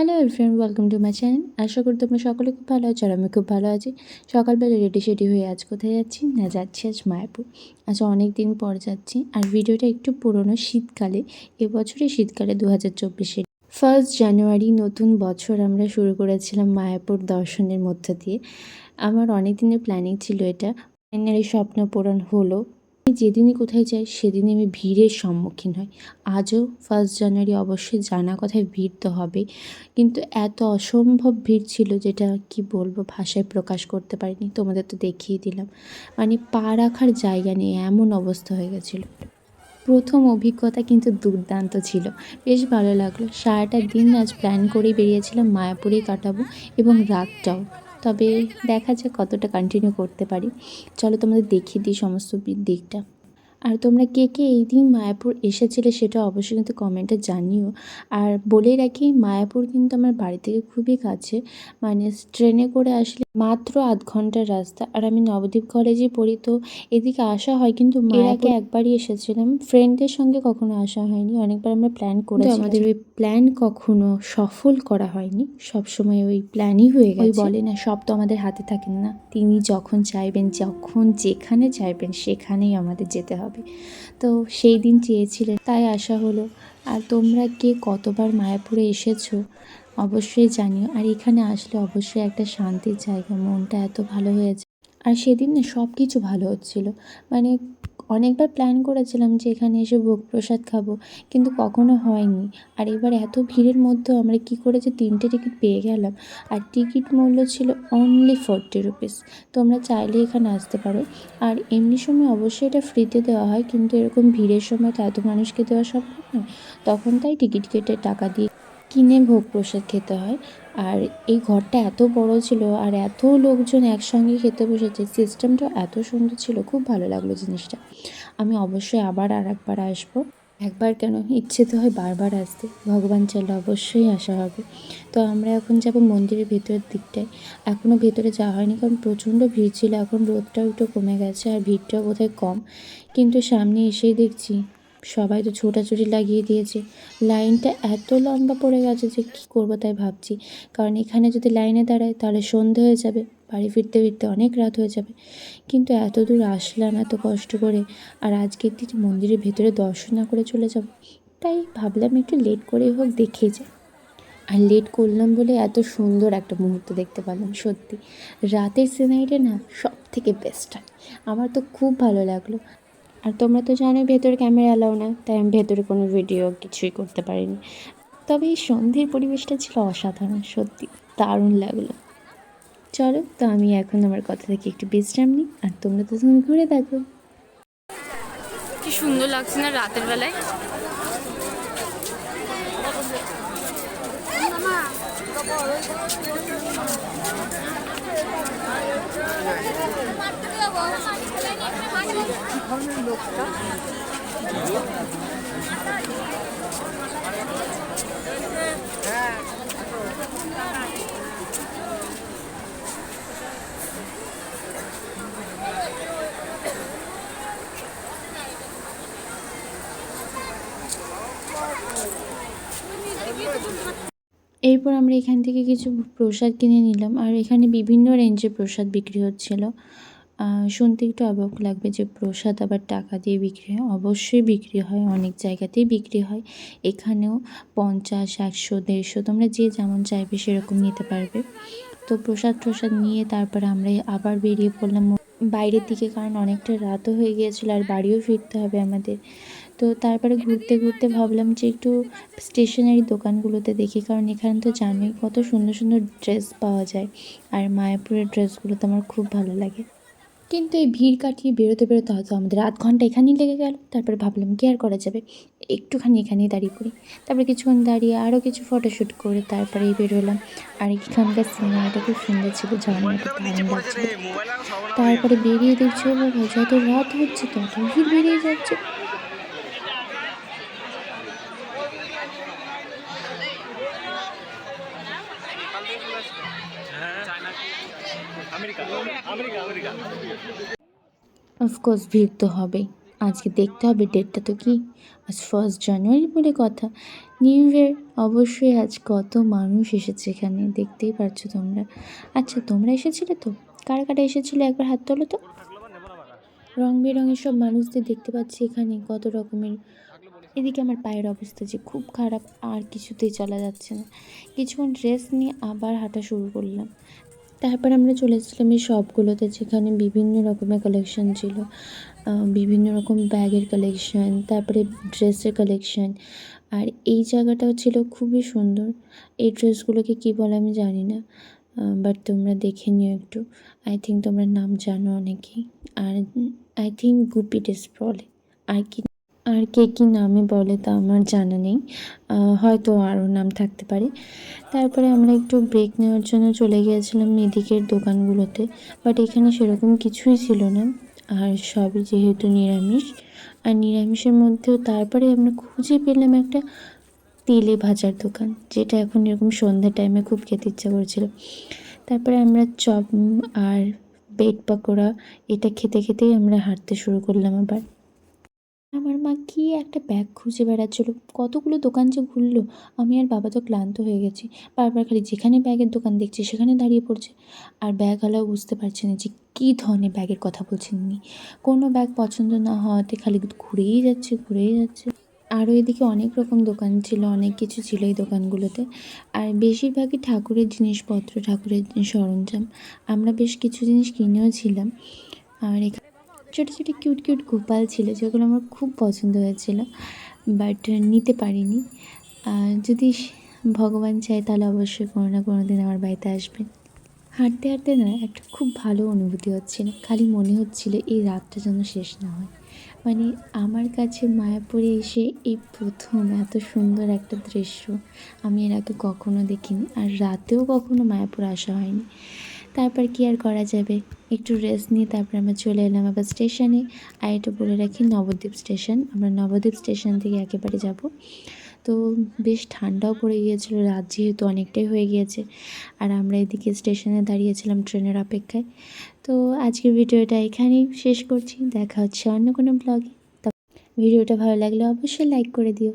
Hello everyone, welcome to my channel. আশা করি তোমরা সকলে খুব ভালো আছো আর আমি খুব ভালো আছি। সকালবেলা রেডি হয়ে আজ কোথায় যাচ্ছি না, যাচ্ছি আজ মায়াপুর। আজ অনেক দিন পর যাচ্ছি আর ভিডিওটা একটু পুরনো, শীতকালে, এবছরই শীতকালে 2024-এর 1 জানুয়ারি নতুন বছর আমরা শুরু করেছিলাম মায়াপুর দর্শনের মধ্য দিয়ে। আমার অনেক দিনের প্ল্যানিং ছিল এটা, ফাইনালি স্বপ্ন পূরণ হলো। যেদিনই কোথায় যাই সেদিনই আমি ভিড়ের সম্মুখীন হই। আজও 1 জানুয়ারি অবশ্যই জানা কথায় ভিড় তো হবেই, কিন্তু এত অসম্ভব ভিড় ছিল যেটা কি বলবো, ভাষায় প্রকাশ করতে পারিনি। তোমাদের তো দেখিয়ে দিলাম, মানে পা রাখার জায়গা নেই, এমন অবস্থা হয়ে গেছিলো। প্রথম অভিজ্ঞতা কিন্তু দুর্দান্ত ছিল, বেশ ভালো লাগলো। সারাটা দিন আজ প্ল্যান করেই বেরিয়েছিলাম মায়াপুরেই কাটাবো এবং রাতটাও। তবে দেখা যাক কতটা কন্টিনিউ করতে পারি। চলো তোমাদের দেখিয়ে দিই সমস্ত দিকটা। আর তোমরা কে কে এই দিন মায়াপুর এসেছিলে সেটা অবশ্যই কিন্তু কমেন্টে জানিও। আর বলে রাখি, মায়াপুর কিন্তু আমার বাড়ি থেকে খুবই কাছে, মানে ট্রেনে করে আসলে মাত্র 8 ঘন্টার রাস্তা। আর আমি নবদ্বীপ কলেজে পড়ি, তো এদিকে আসা হয়, কিন্তু এর আগে একবারই এসেছিলাম, ফ্রেন্ডদের সঙ্গে কখনো আসা হয়নি। অনেকবার আমরা প্ল্যান করেছি, আমাদের ওই প্ল্যান কখনো সফল করা হয়নি, সবসময় ওই প্ল্যানই হয়ে গেছে। ওই বলে না, সব তো আমাদের হাতে থাকেন না, তিনি যখন চাইবেন, যখন যেখানে চাইবেন সেখানেই আমাদের যেতে হবে। তো সেই দিন চেয়েছিলেন, তাই আসা হলো। আর তোমরা কে কতবার মায়াপুরে এসেছো অবশ্যই জানিও। আর এখানে আসলে অবশ্যই একটা শান্তির জায়গা, মনটা এত ভালো হয়েছে। আর সেদিন না সব কিছু ভালো হচ্ছিল, মানে অনেকবার প্ল্যান করেছিলাম যে এখানে এসে ভোগ প্রসাদ খাবো, কিন্তু কখনো হয়নি। আর এবার এত ভিড়ের মধ্যেও আমরা কী করে যে 3টে টিকিট পেয়ে গেলাম। আর টিকিট মূল্য ছিল অনলি 40 রুপিস। তোমরা চাইলে এখানে আসতে পারো। আর এমনি সময় অবশ্যই এটা ফ্রিতে দেওয়া হয়, কিন্তু এরকম ভিড়ের সময় তো এত মানুষকে দেওয়া সম্ভব নয়, তখন তাই টিকিট কেটে টাকা দিয়ে কিনে ভোগ প্রসাদ খেতে হয়। আর এই ঘরটা এত বড় ছিল আর এত লোকজন একসঙ্গে খেতে বসেছে, সিস্টেমটা এত সুন্দর ছিল, খুব ভালো লাগলো জিনিসটা। আমি অবশ্যই আবার আর একবার আসবো। একবার কেন, ইচ্ছে তো হয় বারবার আসতে, ভগবান চাইলে অবশ্যই আসা হবে। তো আমরা এখন যাব মন্দিরের ভেতরের দিকটায়। এখনও ভেতরে যাওয়া হয়নি কারণ প্রচণ্ড ভিড় ছিল, এখন রোদটাও একটু কমে গেছে আর ভিড়টাও বোধহয় কম। কিন্তু সামনে এসেই দেখছি সবাই তো ছোটাছুটি লাগিয়ে দিয়েছে, লাইনটা এত লম্বা পড়ে গেছে যে কী করবো তাই ভাবছি। কারণ এখানে যদি লাইনে দাঁড়ায় তাহলে সন্ধে হয়ে যাবে, বাড়ি ফিরতে ফিরতে অনেক রাত হয়ে যাবে। কিন্তু এত দূর আসলাম এত কষ্ট করে, আর আজকের দিন মন্দিরের ভেতরে দর্শন না করে চলে যাব, তাই ভাবলাম একটু লেট করেই হোক দেখে যাই। আর লেট করলাম বলে এত সুন্দর একটা মুহূর্ত দেখতে পেলাম। সত্যি রাতের সিনারিটা না সব থেকে বেস্ট হয়, আমার তো খুব ভালো লাগলো। আর তোমরা তো জানোই ভেতরে ক্যামেরা অ্যালাউ না, তাই আমি ভেতরে কোনো ভিডিও কিছুই করতে পারিনি। তবে এই সন্ধ্যের পরিবেশটা ছিল অসাধারণ, সত্যি দারুণ লাগলো। চলো তো আমি এখন আমার কথা থেকে একটু বিশ্রাম নিই, আর তোমরা তো ঘুরে দেখো। কি সুন্দর লাগছে না রাতের বেলায়। এরপর আমরা এখান থেকে কিছু প্রসাদ কিনে নিলাম। আর এখানে বিভিন্ন রেঞ্জের প্রসাদ বিক্রি হচ্ছিল। শুনতে একটু অবাক লাগবে যে প্রসাদ আবার টাকা দিয়ে বিক্রি হয়, অবশ্যই বিক্রি হয়, অনেক জায়গাতেই বিক্রি হয়। এখানেও 50, 100, 150 তোমরা যে যেমন চাইবে সেরকম নিতে পারবে। তো প্রসাদ নিয়ে তারপরে আমরা আবার বেরিয়ে পড়লাম বাইরের দিকে, কারণ অনেকটা রাতও হয়ে গিয়েছিলো আর বাড়িও ফিরতে হবে আমাদের। তো তারপরে ঘুরতে ঘুরতে ভাবলাম যে একটু স্টেশনারি দোকানগুলোতে দেখি, কারণ এখানে তো জানোই কত সুন্দর সুন্দর ড্রেস পাওয়া যায়, আর মায়াপুরের ড্রেসগুলো তো আমার খুব ভালো লাগে। কিন্তু এই ভিড় কাটিয়ে বেরোতে হয়তো আমাদের 8 ঘন্টা এখানেই লেগে গেল। তারপরে ভাবলাম কি আর করা যাবে, একটুখানি এখানেই দাঁড়িয়ে পড়ি। তারপরে কিছুক্ষণ দাঁড়িয়ে আরও কিছু ফটোশ্যুট করে তারপরেই বেরোলাম। আর এখানকার সিনেমাটা খুব সুন্দর ছিল, ঝর্ণাটা দারুণ লাগছিল। তারপরে বেরিয়ে দেখছি ও বাবা, যত রাত হচ্ছে তত ভিড় বেরিয়ে যাচ্ছে। অফকোর্স ভিড় তো হবেই, আজকে দেখতে হবে ডেটটা তো কি, আজ 1 জানুয়ারি বলে কথা। নিউ ইয়ার অবশ্যই, আজ কত মানুষ এসেছে এখানে, দেখতেই পারছো তোমরা। আচ্ছা, তোমরা এসেছিলে তো? কারা কারা এসেছিলো একবার হাত তোলো তো। রং বেরঙের সব মানুষদের দেখতে পাচ্ছি এখানে, কত রকমের। এদিকে আমার পায়ের অবস্থা যে খুব খারাপ, আর কিছুতেই চলা যাচ্ছে না। কিছুক্ষণ রেস্ট নিয়ে আবার হাঁটা শুরু করলাম। তারপর আমরা চলে এসেছিলাম এই শপগুলোতে, যেখানে বিভিন্ন রকমের কালেকশন ছিল। বিভিন্ন রকম ব্যাগের কালেকশন, তারপরে ড্রেসের কালেকশন। আর এই জায়গাটাও ছিল খুবই সুন্দর। এই ড্রেসগুলোকে কী বলে আমি জানি না, বাট তোমরা দেখে নিও একটু। আই থিঙ্ক তোমরা নাম জানো অনেকেই। আর আই থিঙ্ক গুপি ড্রেস বলে। আর কি, আর কে কী নামে বলে তা আমার জানা নেই, হয়তো আরও নাম থাকতে পারে। তারপরে আমরা একটু ব্রেক নেওয়ার জন্য চলে গিয়েছিলাম এদিকের দোকানগুলোতে, বাট এখানে সেরকম কিছুই ছিল না। আর সবই যেহেতু নিরামিষ, আর নিরামিষের মধ্যেও তারপরে আমরা খুঁজে পেলাম একটা তেলে ভাজার দোকান, যেটা এখন এরকম সন্ধ্যার টাইমে খুব খেতে ইচ্ছা করছিল। তারপরে আমরা চপ আর ব্রেড পকোড়া এটা খেতে খেতেই আমরা হাঁটতে শুরু করলাম আবার। আমার মা কী একটা ব্যাগ খুঁজে বেড়াচ্ছিল, কতগুলো দোকান যে ঘুরলো। আমি আর বাবা তো ক্লান্ত হয়ে গেছি, বারবার খালি যেখানে ব্যাগের দোকান দেখছি সেখানে দাঁড়িয়ে পড়ছে। আর ব্যাগওয়ালাও বুঝতে পারছে না যে কী ধরনের ব্যাগের কথা বলছেন উনি। কোনো ব্যাগ পছন্দ না হওয়াতে খালি ঘুরেই যাচ্ছে ঘুরেই যাচ্ছে। আরও এদিকে অনেক রকম দোকান ছিল, অনেক কিছু ছিল এই দোকানগুলোতে। আর বেশিরভাগই ঠাকুরের জিনিসপত্র, ঠাকুরের সরঞ্জাম। আমরা বেশ কিছু জিনিস কিনেও ছিলাম। আর এখানে ছোটো ছোটো কিউট কিউট গোপাল ছিল, যেগুলো আমার খুব পছন্দ হয়েছিল, বাট নিতে পারিনি। যদি ভগবান চায় তাহলে অবশ্যই কোনো না কোনো দিন আমার বাড়িতে আসবেন। হাঁটতে হাঁটতে না একটা খুব ভালো অনুভূতি হচ্ছিল, খালি মনে হচ্ছিল এই রাতটা যেন শেষ না হয়। মানে আমার কাছে মায়াপুরে এসে এই প্রথম এত সুন্দর একটা দৃশ্য আমি এর আগে কখনো দেখিনি, আর রাতেও কখনো মায়াপুর আসা হয়নি। তারপর কি আর করা যাবে, একটু রেস্ট নিয়ে তারপর আমরা চলে এলাম আবার স্টেশনে। আর এটা বলে রাখি, নবদ্বীপ স্টেশন। আমরা নবদ্বীপ স্টেশন থেকে একেবারে যাব। তো বেশ ঠান্ডাও পড়ে গিয়েছিলো, রাত যেহেতু অনেকটাই হয়ে গিয়েছে। আর আমরা এদিকে স্টেশনে দাঁড়িয়েছিলাম ট্রেনের অপেক্ষায়। তো আজকের ভিডিওটা এখানেই শেষ করছি, দেখা হচ্ছে অন্য কোনো ব্লগে। ভিডিওটা ভালো লাগলে অবশ্যই লাইক করে দিও।